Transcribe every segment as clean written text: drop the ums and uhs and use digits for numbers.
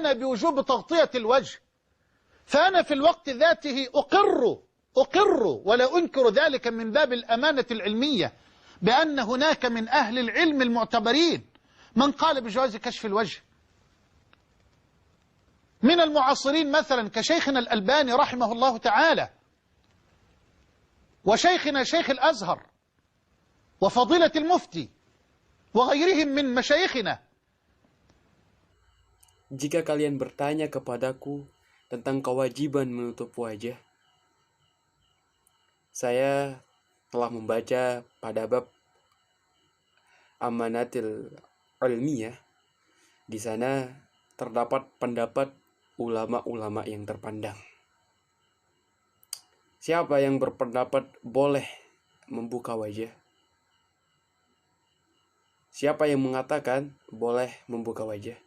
لنا بوجوب تغطية الوجه، فأنا في الوقت ذاته أقر ولا أنكر ذلك من باب الأمانة العلمية بأن هناك من أهل العلم المعتبرين من قال بجواز كشف الوجه من المعاصرين، مثلا كشيخنا الألباني رحمه الله تعالى، وشيخنا شيخ الأزهر، وفضيلة المفتي، وغيرهم من مشايخنا. Jika kalian bertanya kepadaku tentang kewajiban menutup wajah, saya telah membaca pada bab Amanatil Ilmiyah. Di sana terdapat pendapat ulama-ulama yang terpandang. Siapa yang berpendapat boleh membuka wajah? Siapa yang mengatakan boleh membuka wajah?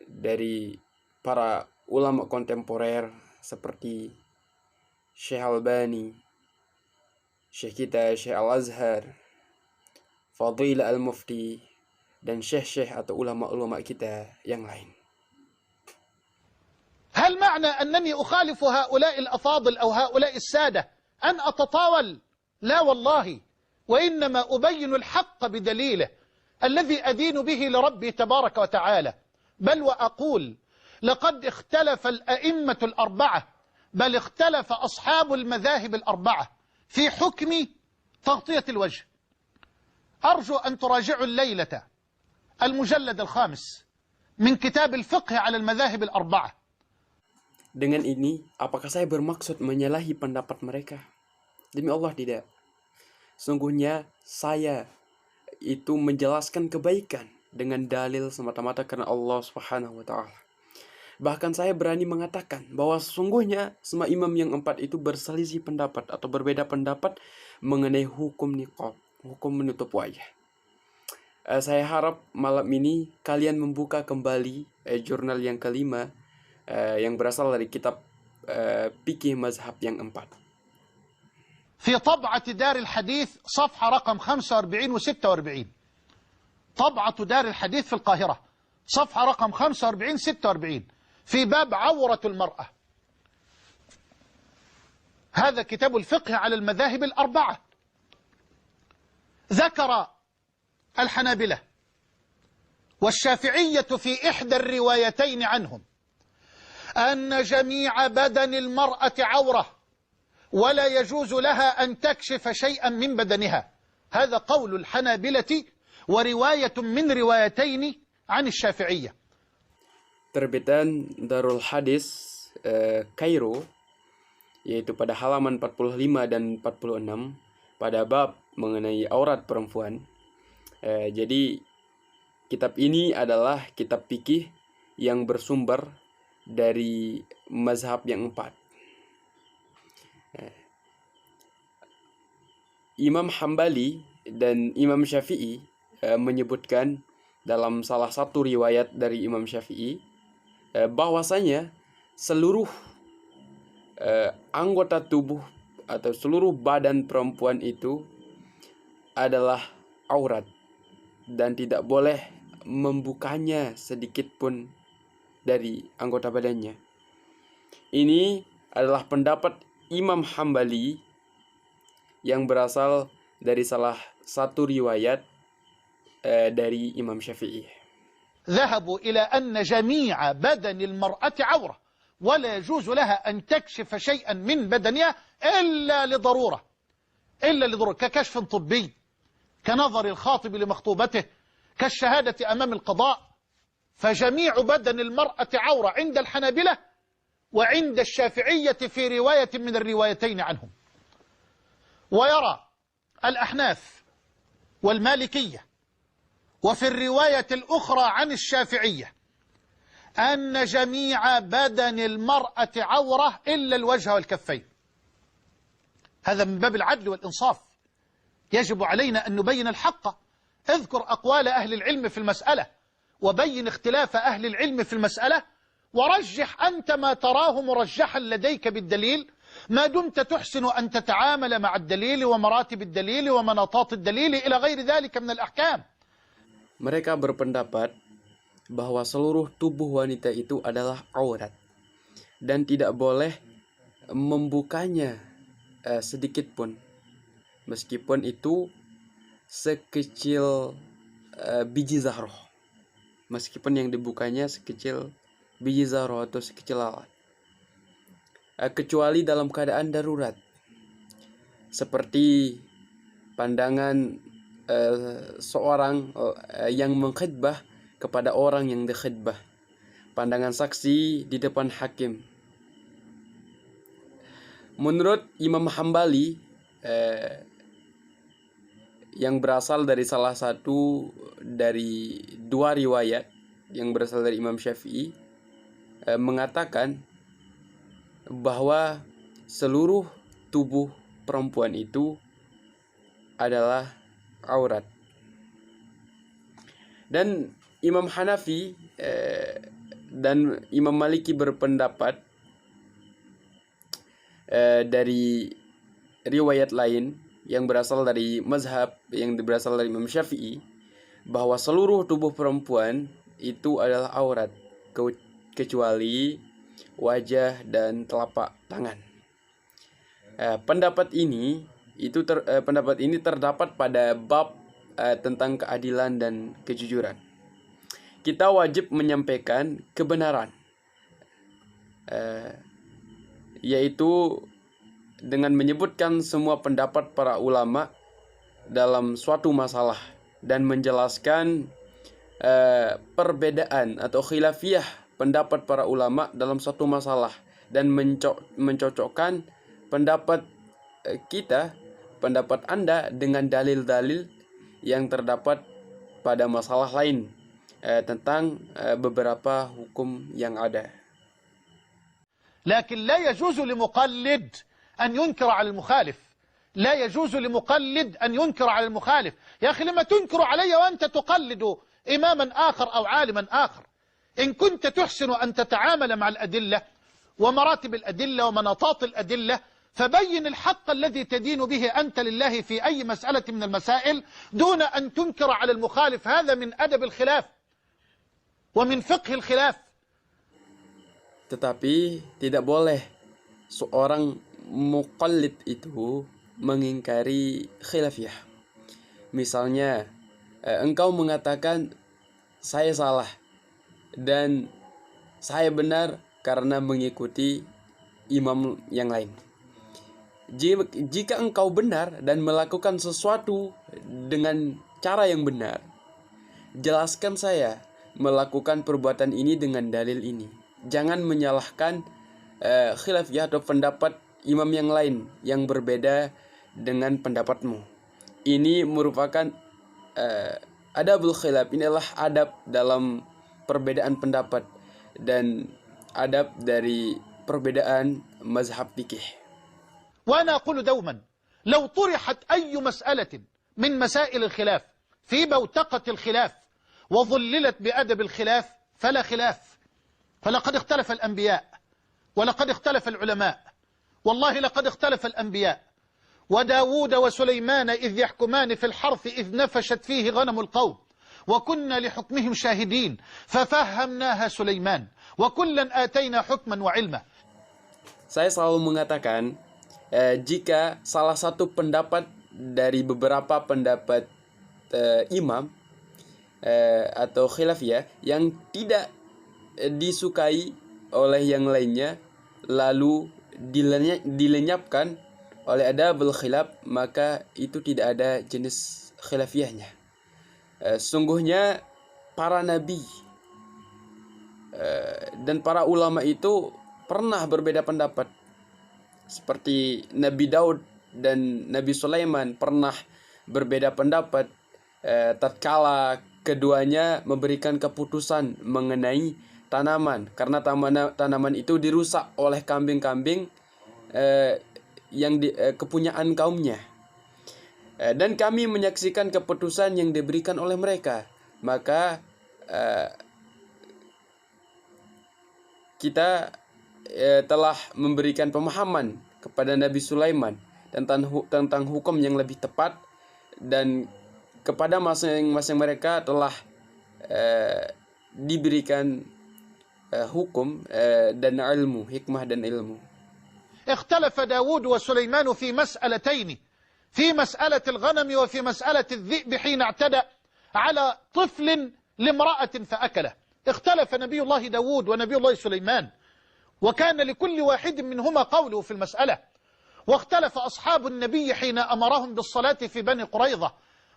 Dari para ulama kontemporer seperti Syekh Albani, Syekh kita Syekh Al-Azhar, Fadil Al-Mufti, dan syekh-syekh atau ulama-ulama kita yang lain. هل معنى أنني أخالف هؤلاء الأفاضل أو هؤلاء السادة أن أتطاول؟ لا والله، وإنما أبين الحق بدليله الذي أدين به لربي تبارك وتعالى. بل وأقول لقد اختلف الأئمة الأربعة، بل اختلف أصحاب المذاهب الأربعة في حكم تغطية الوجه. أرجو أن تراجعوا الليلة المجلد الخامس من كتاب الفقه على المذاهب الأربعة. Dengan ini, apakah saya bermaksud menyalahi pendapat mereka? Demi Allah tidak. Sungguhnya saya itu menjelaskan kebaikan dengan dalil semata-mata karena Allah Subhanahu wa Ta'ala. Bahkan saya berani mengatakan bahwa sesungguhnya semua imam yang 4 itu berselisih pendapat atau berbeda pendapat mengenai hukum niqab, hukum menutup wajah. Saya harap malam ini kalian membuka kembali jurnal yang kelima yang berasal dari kitab fikih mazhab yang 4. في طبعة دار الحديث صفحة رقم 45 و 46. طبعة دار الحديث في القاهرة صفحة رقم 45 46 في باب عورة المرأة. هذا كتاب الفقه على المذاهب الأربعة. ذكر الحنابلة والشافعية في إحدى الروايتين عنهم أن جميع بدن المرأة عورة ولا يجوز لها أن تكشف شيئا من بدنها. هذا قول الحنابلة ورواية من روايتين عن الشافعية. Terbitan Darul Hadis Kairo, yaitu pada halaman 45 dan 46 pada bab mengenai aurat perempuan. Jadi kitab ini adalah kitab fikih yang bersumber dari mazhab yang 4. Imam Hambali dan Imam Syafi'i menyebutkan dalam salah satu riwayat dari Imam Syafi'i bahwasanya seluruh anggota tubuh atau seluruh badan perempuan itu adalah aurat dan tidak boleh membukanya sedikit pun dari anggota badannya. Ini adalah pendapat Imam Hambali yang berasal dari salah satu riwayat dari Imam Syafi'i. ذهبوا إلى أن جميع بدن المرأة عورة ولا يجوز لها أن تكشف شيئا من بدنها إلا لضرورة ككشف طبي، كنظر الخاطب لمخطوبته، كالشهادة أمام القضاء. فجميع بدن المرأة عورة عند الحنابلة وعند الشافعية في رواية من الروايتين عنهم. ويرى الأحناف والمالكية وفي الرواية الأخرى عن الشافعية أن جميع بدن المرأة عورة إلا الوجه والكفين. هذا من باب العدل والإنصاف، يجب علينا أن نبين الحق. اذكر أقوال أهل العلم في المسألة وبين اختلاف أهل العلم في المسألة، ورجح أنت ما تراه مرجحا لديك بالدليل ما دمت تحسن أن تتعامل مع الدليل ومراتب الدليل ومناطات الدليل إلى غير ذلك من الأحكام. Mereka berpendapat bahwa seluruh tubuh wanita itu adalah aurat dan tidak boleh membukanya sedikit pun, meskipun itu sekecil biji zarah, meskipun yang dibukanya sekecil biji zarah atau sekecil lalat, kecuali dalam keadaan darurat, seperti pandangan seorang yang mengkhidbah kepada orang yang dikhidbah, pandangan saksi di depan hakim. Menurut Imam Hambali, yang berasal dari salah satu dari dua riwayat yang berasal dari Imam Syafi'i, mengatakan bahwa seluruh tubuh perempuan itu adalah aurat. Dan Imam Hanafi dan Imam Maliki berpendapat dari riwayat lain yang berasal dari mazhab yang berasal dari Imam Syafi'i, bahwa seluruh tubuh perempuan itu adalah aurat kecuali wajah dan telapak tangan. Pendapat ini terdapat pada bab tentang keadilan dan kejujuran. Kita wajib menyampaikan kebenaran, yaitu dengan menyebutkan semua pendapat para ulama dalam suatu masalah dan menjelaskan perbedaan atau khilafiyah pendapat para ulama dalam suatu masalah, dan mencocokkan pendapat kita, pendapat Anda dengan dalil-dalil yang terdapat pada masalah lain tentang beberapa hukum yang ada. لكن لا يجوز لمقلد أن ينكر على المخالف، لا يجوز لمقلد أن ينكر على المخالف. يا أخي لما تنكر علي وأنت تقلد إماما آخر أو عالما آخر؟ إن كنت تحسن أن تتعامل مع الأدلة ومراتب الأدلة ومناطات الأدلة، فبين الحق الذي تدين به أنت لله في أي مسألة من المسائل دون أن تنكر على المخالف. هذا من أدب الخلاف ومن فقه الخلاف. Tetapi tidak boleh seorang muqallid itu mengingkari khilafiyah. Misalnya, engkau mengatakan saya salah dan saya benar karena mengikuti imam yang lain. Jika engkau benar dan melakukan sesuatu dengan cara yang benar, jelaskan saya melakukan perbuatan ini dengan dalil ini. Jangan menyalahkan khilafiyah atau pendapat imam yang lain yang berbeda dengan pendapatmu. Ini merupakan adabul khilaf. Inilah adab dalam perbedaan pendapat dan adab dari perbedaan mazhab fikih. وأنا أقول دوما لو طرحت أي مسألة من مسائل الخلاف في بوتقة الخلاف وظللت بأدب الخلاف فلا خلاف. فلقد اختلف الأنبياء ولقد اختلف العلماء، والله لقد اختلف الأنبياء. وداود وسليمان إذ يحكمان في الحرث إذ نفشت فيه غنم القوم وكنا لحكمهم شاهدين ففهمناها سليمان وكلا آتينا حكما وعلما. Saya selalu mengatakan, jika salah satu pendapat dari beberapa pendapat imam atau khilafiyah yang tidak disukai oleh yang lainnya lalu dilenyapkan oleh adabul khilaf, maka itu tidak ada jenis khilafiyahnya. Sungguhnya para nabi dan para ulama itu pernah berbeda pendapat. Seperti Nabi Daud dan Nabi Sulaiman pernah berbeda pendapat tatkala keduanya memberikan keputusan mengenai tanaman, karena tanaman itu dirusak oleh kambing-kambing yang kepunyaan kaumnya. Dan kami menyaksikan keputusan yang diberikan oleh mereka. Maka kita telah memberikan pemahaman kepada Nabi Sulaiman tentang hukum yang lebih tepat, dan kepada masing-masing mereka telah diberikan hukum dan ilmu, hikmah dan ilmu. اختلف داود وسليمان في مسألتين، في مسألة الغنم وفي مسألة الذئب حين اعتدى على طفل لامرأة فأكله. اختلف نبي الله داود ونبي الله سليمان، وكان لكل واحد منهما قوله في المسألة. واختلف أصحاب النبي حين أمرهم بالصلاة في بني قريظة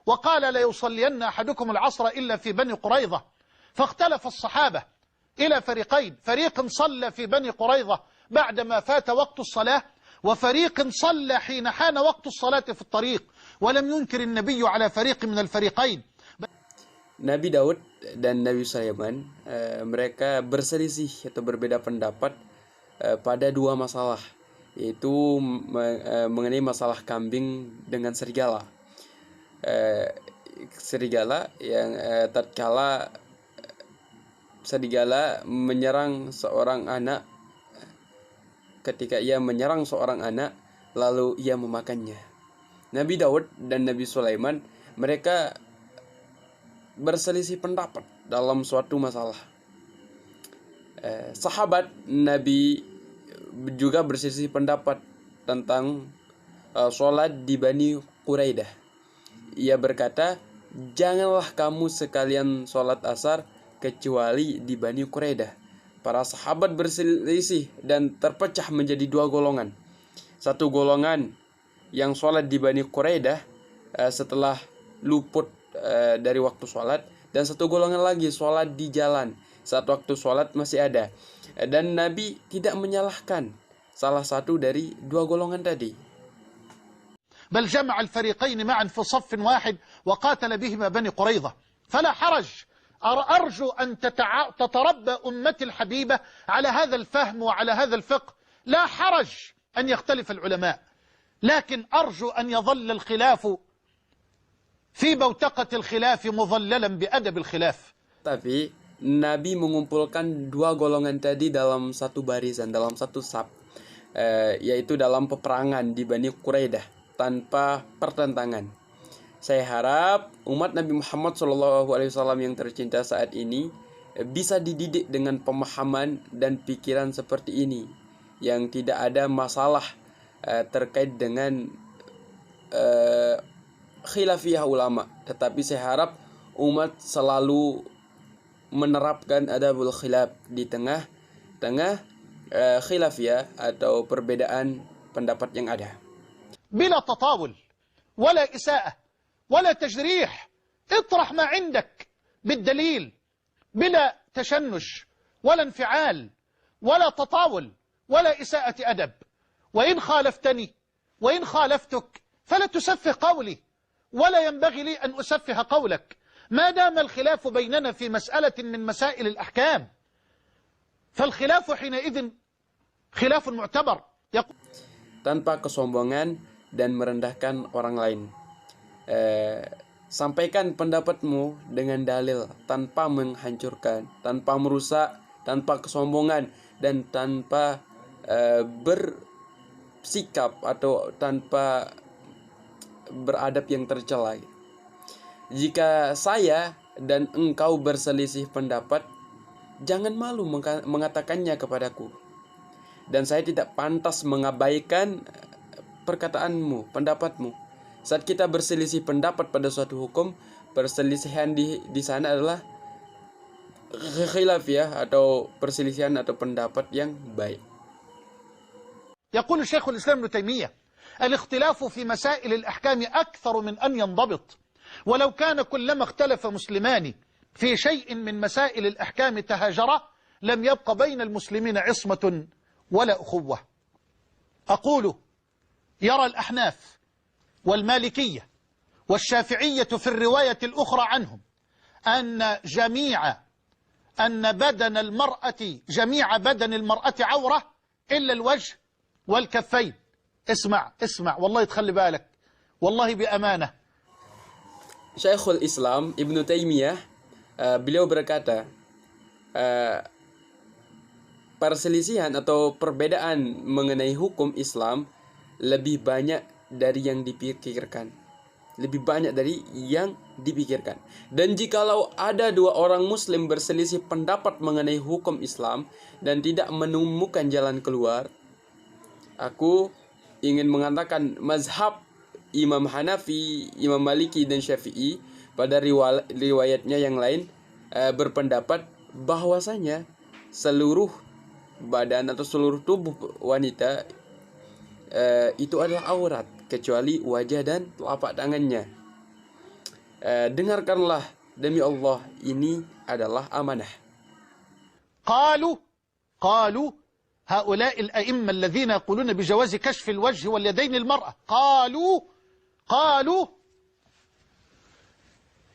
وقال لا يصلين أحدكم العصر إلا في بني قريظة. فاختلف الصحابة إلى فريقين، فريق صلى في بني قريظة بعدما فات وقت الصلاة، وفريق صلى حين حان وقت الصلاة في الطريق، ولم ينكر النبي على فريق من الفريقين. Nabi Daud dan Nabi Sulaiman mereka berselisih atau berbeda pendapat pada dua masalah, yaitu mengenai masalah kambing dengan serigala. Serigala yang tatkala serigala menyerang seorang anak, ketika ia menyerang seorang anak lalu ia memakannya. Nabi Daud dan Nabi Sulaiman mereka berselisih pendapat dalam suatu masalah. Sahabat Nabi juga berselisih pendapat tentang sholat di Bani Quraidah. Ia berkata, janganlah kamu sekalian sholat asar kecuali di Bani Quraidah. Para sahabat berselisih dan terpecah menjadi dua golongan. Satu golongan yang sholat di Bani Quraidah setelah luput dari waktu sholat, dan satu golongan lagi sholat di jalan saat waktu sholat masih ada. Dan Nabi tidak menyalahkan salah satu dari dua golongan tadi. بل جمع الفريقين معا في صف واحد وقاتل بهما بني قريظة. فلا حرج، أرجو أن تتربى أمتي الحبيبة على هذا الفهم وعلى هذا الفقه. لا حرج أن يختلف العلماء، لكن أرجو أن يظل الخلاف في بوتقة الخلاف مظللا بأدب الخلاف. Tapi Nabi mengumpulkan dua golongan tadi dalam satu barisan, dalam satu saf, yaitu dalam peperangan di Bani Quraidah tanpa pertentangan. Saya harap umat Nabi Muhammad SAW yang tercinta saat ini bisa dididik dengan pemahaman dan pikiran seperti ini, yang tidak ada masalah terkait dengan khilafiyah ulama. Tetapi saya harap umat selalu menerapkan adabul khilaf di tengah-tengah khilafiyah atau perbedaan pendapat yang ada. بلا تطاول ولا إساءة ولا تجريح، اطرح ما عندك بالدليل بلا تشنج ولا انفعال ولا تطاول ولا إساءة أدب. وإن خالفتني وإن خالفتك فلا تسفه قولي، ولا ينبغي لي أن أسفه قولك، ما دام الخلاف بيننا في مسألة من مسائل الأحكام، فالخلاف حينئذ خلاف معتبر. Tanpa kesombongan dan merendahkan orang lain. Sampaikan pendapatmu dengan dalil, tanpa menghancurkan, tanpa merusak, tanpa kesombongan, dan tanpa bersikap atau tanpa beradab yang tercela. Jika saya dan engkau berselisih pendapat, jangan malu mengatakannya kepadaku. Dan saya tidak pantas mengabaikan perkataanmu, pendapatmu. Saat kita berselisih pendapat pada suatu hukum, perselisihan di sana adalah khilafiyah atau perselisihan atau pendapat yang baik. يقول شيخ الإسلام ابن تيمية: الاختلاف في مسائل الأحكام أكثر من أن ينضبط، ولو كان كلما اختلف مسلمان في شيء من مسائل الأحكام تهاجرا لم يبق بين المسلمين عصمة ولا أخوة. أقول: يرى الأحناف والمالكية والشافعية في الرواية الأخرى عنهم أن جميع بدن المرأة عورة إلا الوجه والكفين. اسمع والله تخلي بالك، والله بأمانة. Syekhul Islam Ibnu Taimiyah beliau berkata, perselisihan atau perbedaan mengenai hukum Islam lebih banyak dari yang dipikirkan. lebih banyak dari yang dipikirkan. Dan jikalau ada dua orang muslim berselisih pendapat mengenai hukum Islam dan tidak menemukan jalan keluar, aku ingin mengatakan mazhab Imam Hanafi, Imam Maliki, dan Syafi'i pada riwayatnya yang lain berpendapat bahwasanya seluruh badan atau seluruh tubuh wanita itu adalah aurat kecuali wajah dan telapak tangannya. Dengarkanlah, demi Allah, ini adalah amanah. قالوا هؤلاء الأئمة الذين يقولون بجواز كشف الوجه واليدين للمرأة قالوا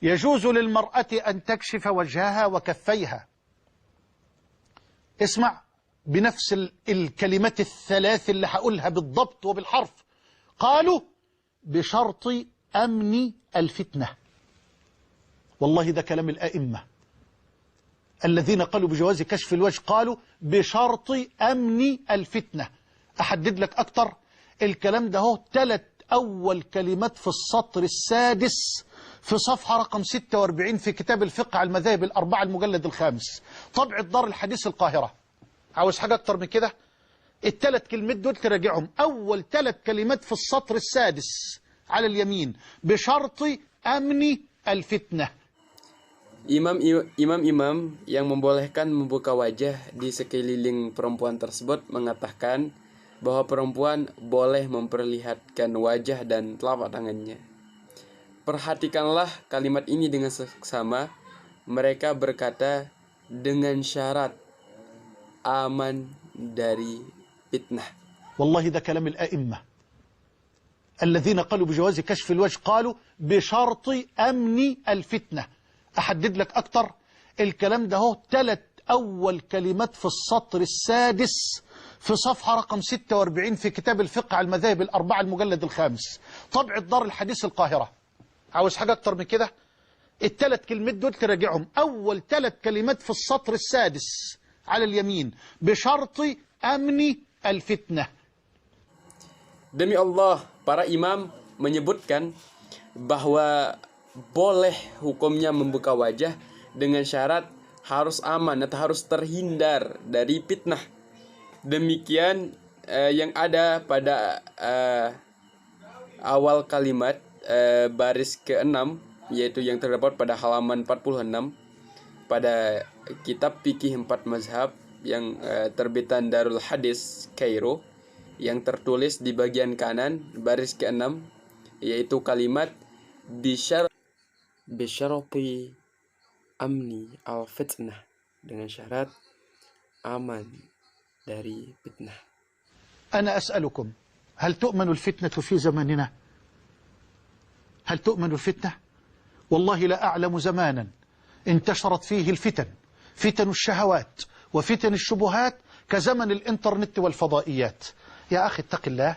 يجوز للمرأة أن تكشف وجهها وكفيها. اسمع بنفس الكلمات الثلاث اللي هقولها بالضبط وبالحرف. قالوا بشرط أمن الفتنة. والله ده كلام الأئمة الذين قالوا بجواز كشف الوجه، قالوا بشرط أمن الفتنة. أحدد لك أكتر، الكلام ده هو 3 أول كلمات في السطر السادس في صفحة رقم 46 في كتاب الفقه على المذاهب الأربعة المجلد الخامس، طبعة دار الحديث القاهرة. عاوز حاجة أكتر من كده؟ ال3 كلمات دول تراجعهم، أول 3 كلمات في السطر السادس على اليمين بشرط أمن الفتنة. Imam-imam yang membolehkan membuka wajah di sekeliling perempuan tersebut mengatakan bahwa perempuan boleh memperlihatkan wajah dan telapak tangannya. Perhatikanlah kalimat ini dengan seksama. Mereka berkata dengan syarat aman dari fitnah. والله ده كلام الأئمة الذين قالوا بجواز كشف الوجه، قالوا بشرط أمن الفتنة. أحدد لك أكتر، الكلام ده هو 3 أول كلمات في السطر السادس في صفحة رقم 46 في كتاب الفقه على المذاهب الأربعة المجلد الخامس، طبعة دار الحديث القاهرة. عاوز حاجة أكتر من كده؟ ال3 كلمات دول تراجعهم، أول 3 كلمات في السطر السادس على اليمين بشرط أمن الفتنة. Demi Allah, para imam menyebutkan bahwa boleh hukumnya membuka wajah dengan syarat harus aman atau harus terhindar dari fitnah. Demikian yang ada pada awal kalimat baris ke-6, yaitu yang terdapat pada halaman 46 pada kitab Fikih 4 Mazhab yang terbitan Darul Hadis Kairo, yang tertulis di bagian kanan baris ke-6, yaitu kalimat bisyarati amni al-fitnah, dengan syarat aman dari fitnah. أنا أسألكم، هل تؤمن الفتنة في زماننا؟ هل تؤمن الفتنة؟ والله لا أعلم زمانا انتشرت فيه الفتن، فتن الشهوات وفتن الشبهات، كزمن الإنترنت والفضائيات. يا أخي اتق الله،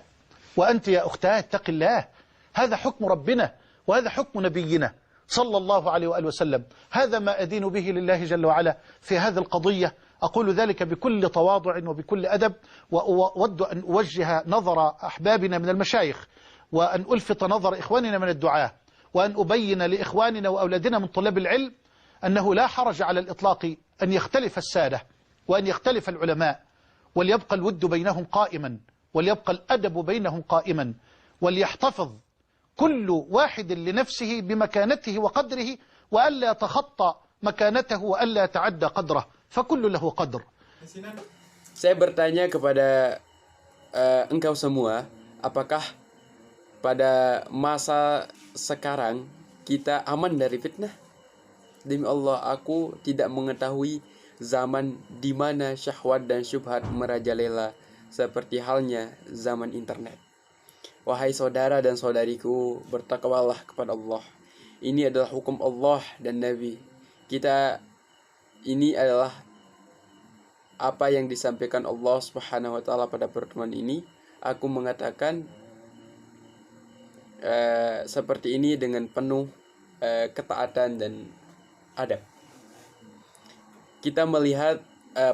وأنت يا أختاه اتق الله. هذا حكم ربنا وهذا حكم نبينا صلى الله عليه وآله وسلم. هذا ما أدين به لله جل وعلا في هذه القضية. أقول ذلك بكل تواضع وبكل أدب، وأود أن أوجه نظر أحبابنا من المشايخ، وأن ألفت نظر إخواننا من الدعاة، وأن أبين لإخواننا وأولادنا من طلاب العلم أنه لا حرج على الإطلاق أن يختلف السادة وأن يختلف العلماء، وليبقى الود بينهم قائما، وليبقى الأدب بينهم قائما، وليحتفظ كل واحد لنفسه بمكانته وقدره، وألا يتخطى مكانته وألا يتعدى قدره، فكل له قدر. Saya bertanya kepada engkau semua, apakah pada masa sekarang kita aman dari fitnah? Demi Allah, aku tidak mengetahui zaman di mana syahwat dan syubhat merajalela seperti halnya zaman internet. Wahai saudara dan saudariku, bertakwalah kepada Allah. Ini adalah hukum Allah dan Nabi kita. Ini adalah apa yang disampaikan Allah Subhanahu wa taala pada pertemuan ini. Aku mengatakan seperti ini dengan penuh ketaatan dan adab. Kita melihat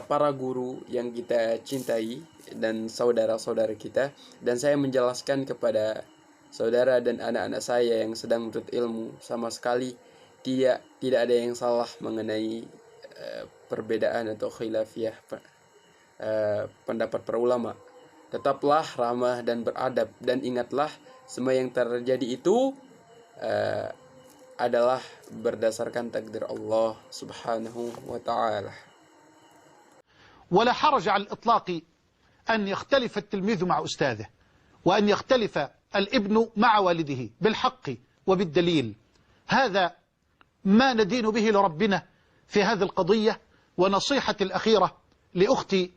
para guru yang kita cintai dan saudara-saudara kita, dan saya menjelaskan kepada saudara dan anak-anak saya yang sedang menuntut ilmu, sama sekali tidak ada yang salah mengenai perbedaan atau khilafiyah pendapat para ulama. Tetaplah ramah dan beradab, dan ingatlah semua yang terjadi itu adalah berdasarkan takdir Allah subhanahu wa ta'ala. ولا حرج على الإطلاق أن يختلف التلميذ مع أستاذه، وأن يختلف الابن مع والده بالحق وبالدليل. هذا ما ندين به لربنا في هذه القضية. ونصيحة الأخيرة لأختي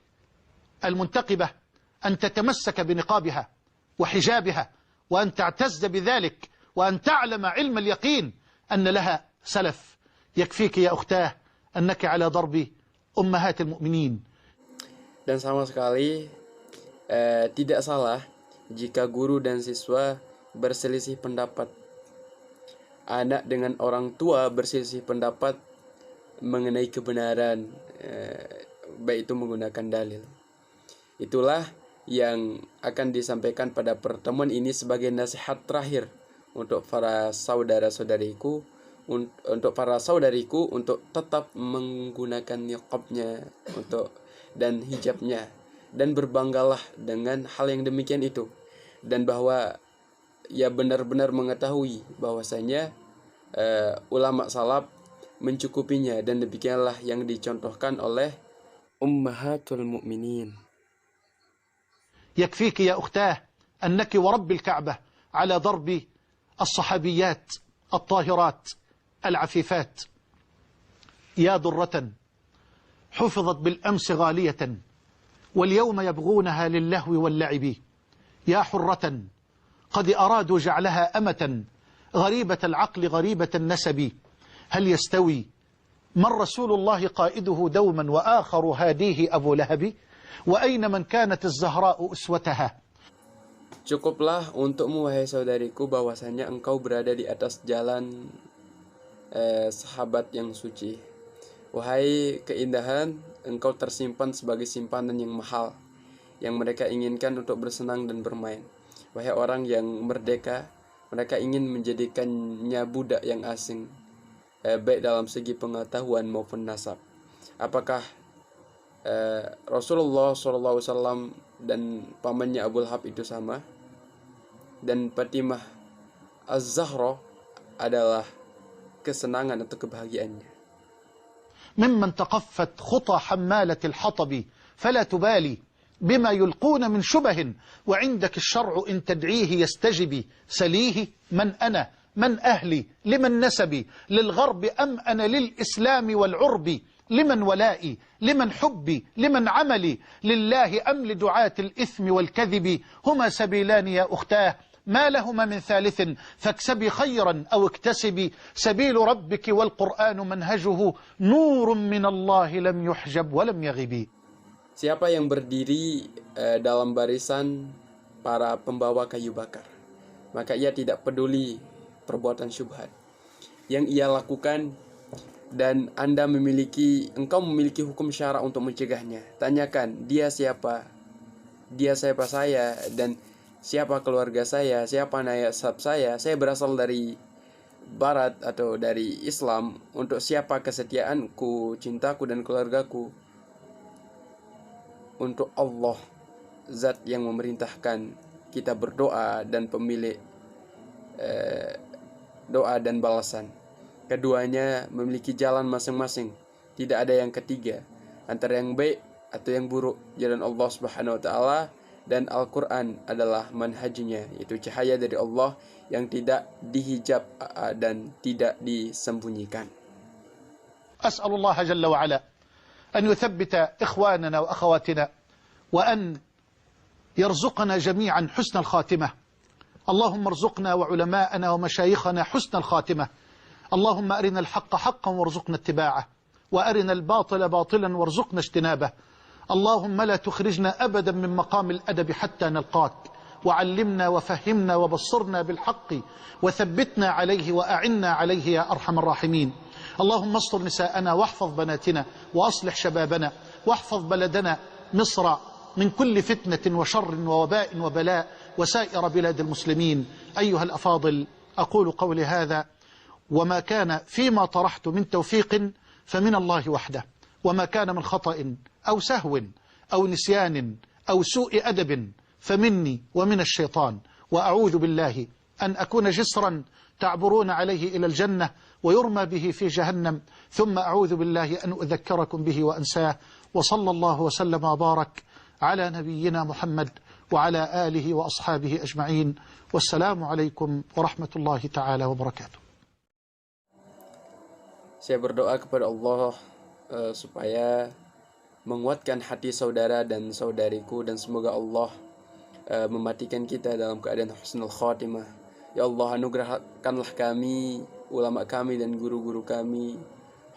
المنتقبة أن تتمسك بنقابها وحجابها، وأن تعتز بذلك، وأن تعلم علم اليقين أن لها سلف. يكفيك يا أختاه أنك على ضرب أمهات المؤمنين. Dan sama sekali tidak salah jika guru dan siswa berselisih pendapat. Anak dengan orang tua berselisih pendapat mengenai kebenaran, baik itu menggunakan dalil. Itulah yang akan disampaikan pada pertemuan ini sebagai nasihat terakhir untuk para saudara-saudariku, untuk para saudariku untuk tetap menggunakan niqabnya dan hijabnya, dan berbanggalah dengan hal yang demikian itu, dan bahwa ia benar-benar mengetahui bahwasanya ulama salaf mencukupinya, dan demikianlah yang dicontohkan oleh ummahatul mu'minin. يكفيك يا أختاه أنك ورب الكعبة على ضرب الصحابيات الطاهرات العفيفات. يا ضرة حفظت بالأمس غالية واليوم يبغونها للهو واللعب. يا حرة قد أرادوا جعلها أمة غريبة العقل غريبة النسب. هل يستوي من رسول الله قائده دوما وآخر هاديه أبو لهب؟ وأين من كانت الزهراء أسوتها؟ Cukuplah untukmu, wahai saudariku, bahwasanya engkau berada di atas jalan sahabat yang suci. Wahai keindahan, engkau tersimpan sebagai simpanan yang mahal yang mereka inginkan untuk bersenang dan bermain. Wahai orang yang merdeka, mereka ingin menjadikannya budak yang asing, baik dalam segi pengetahuan maupun nasab. Apakah Rasulullah SAW dan pamannya Abu Lahab itu sama? Dan Fatimah Az-Zahra adalah kesenangan atau kebahagiaannya. ممن تقفت خطى حمالة الحطب فلا تبالي بما يلقون من شبه وعندك الشرع إن تدعيه يستجب. سليه من أنا من أهلي لمن نسبي للغرب أم أنا للإسلام والعرب. لمن ولائي لمن حبي لمن عملي لله أم لدعاة الإثم والكذب. هما سبيلان يا أختاه ما لهما من ثالث فاكسبي خيرا أو اكتسبي. سبيل ربك والقرآن منهجه نور من الله لم يحجب ولم يغب. Siapa yang berdiri dalam barisan para pembawa kayu bakar, maka ia tidak peduli perbuatan syubhat yang ia lakukan, dan engkau memiliki hukum syara untuk mencegahnya. Tanyakan, dia siapa saya, dan siapa keluarga saya, siapa nasab saya berasal dari barat atau dari Islam. Untuk siapa kesetiaanku, cintaku dan keluargaku? Untuk Allah, zat yang memerintahkan kita berdoa dan pemilik doa dan balasan. Keduanya memiliki jalan masing-masing, tidak ada yang ketiga antara yang baik atau yang buruk. Jalan Allah Subhanahu wa taala dan Al-Qur'an adalah manhajnya, yaitu cahaya dari Allah yang tidak dihijab dan tidak disembunyikan. As'alullah jalla wa ala أن يثبت إخواننا وأخواتنا وأن يرزقنا جميعا حسن الخاتمة. اللهم ارزقنا وعلماءنا ومشايخنا حسن الخاتمة. اللهم أرنا الحق حقا وارزقنا اتباعه، وأرنا الباطل باطلا وارزقنا اجتنابه. اللهم لا تخرجنا أبدا من مقام الأدب حتى نلقاك، وعلمنا وفهمنا وبصرنا بالحق وثبتنا عليه وأعنا عليه يا أرحم الراحمين. اللهم استر نساءنا واحفظ بناتنا وأصلح شبابنا واحفظ بلدنا مصر من كل فتنة وشر ووباء وبلاء وسائر بلاد المسلمين. أيها الأفاضل، أقول قولي هذا، وما كان فيما طرحت من توفيق فمن الله وحده، وما كان من خطأ أو سهو أو نسيان أو سوء أدب فمني ومن الشيطان، وأعوذ بالله أن أكون جسرا تعبرون عليه إلى الجنة ويرمى به في جهنم، ثم أعوذ بالله أن أذكركم به وأنساه. وصلى الله وسلم وبارك على نبينا محمد وعلى آله وأصحابه أجمعين، والسلام عليكم ورحمة الله تعالى وبركاته. Saya berdoa kepada Allah supaya menguatkan hati saudara dan saudariku, dan semoga Allah mematikan kita dalam keadaan husnul khatimah. Ya Allah, anugerahkanlah kami, ulama kami dan guru-guru kami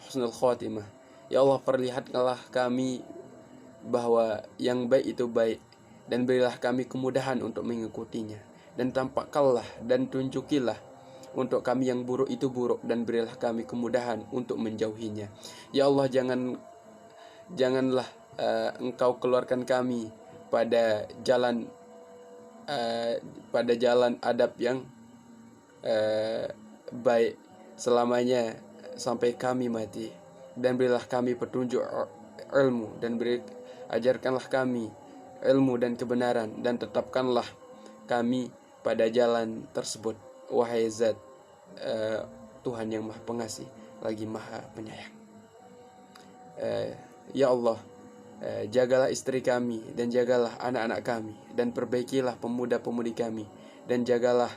husnul khatimah. Ya Allah, perlihatkanlah kami bahwa yang baik itu baik, dan berilah kami kemudahan untuk mengikutinya, dan tampakkanlah dan tunjukilah untuk kami yang buruk itu buruk, dan berilah kami kemudahan untuk menjauhinya. Ya Allah, janganlah Engkau keluarkan kami pada jalan adab yang baik selamanya sampai kami mati, dan berilah kami petunjuk ilmu, dan ajarkanlah kami ilmu dan kebenaran, dan tetapkanlah kami pada jalan tersebut, wahai Zat Tuhan yang Maha Pengasih lagi Maha Penyayang. Ya Allah, jagalah istri kami dan jagalah anak-anak kami, dan perbaikilah pemuda-pemudi kami, dan jagalah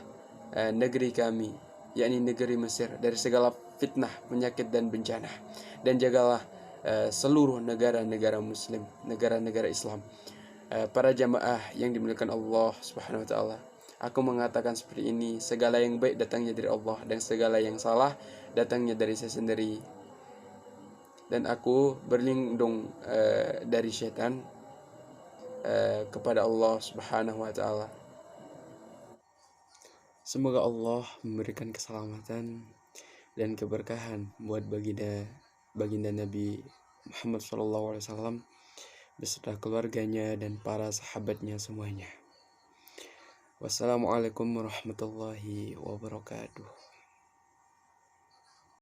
negeri kami, yakni negeri Mesir, dari segala fitnah, penyakit dan bencana, dan jagalah seluruh negara-negara muslim, negara-negara Islam. Para jamaah yang dimuliakan Allah Subhanahu wa taala, aku mengatakan seperti ini: segala yang baik datangnya dari Allah, dan segala yang salah datangnya dari saya sendiri. Dan aku berlindung dari syaitan kepada Allah Subhanahu wa taala. Semoga Allah memberikan keselamatan dan keberkahan buat baginda Nabi Muhammad SAW beserta keluarganya dan para sahabatnya semuanya. Wassalamualaikum warahmatullahi wabarakatuh.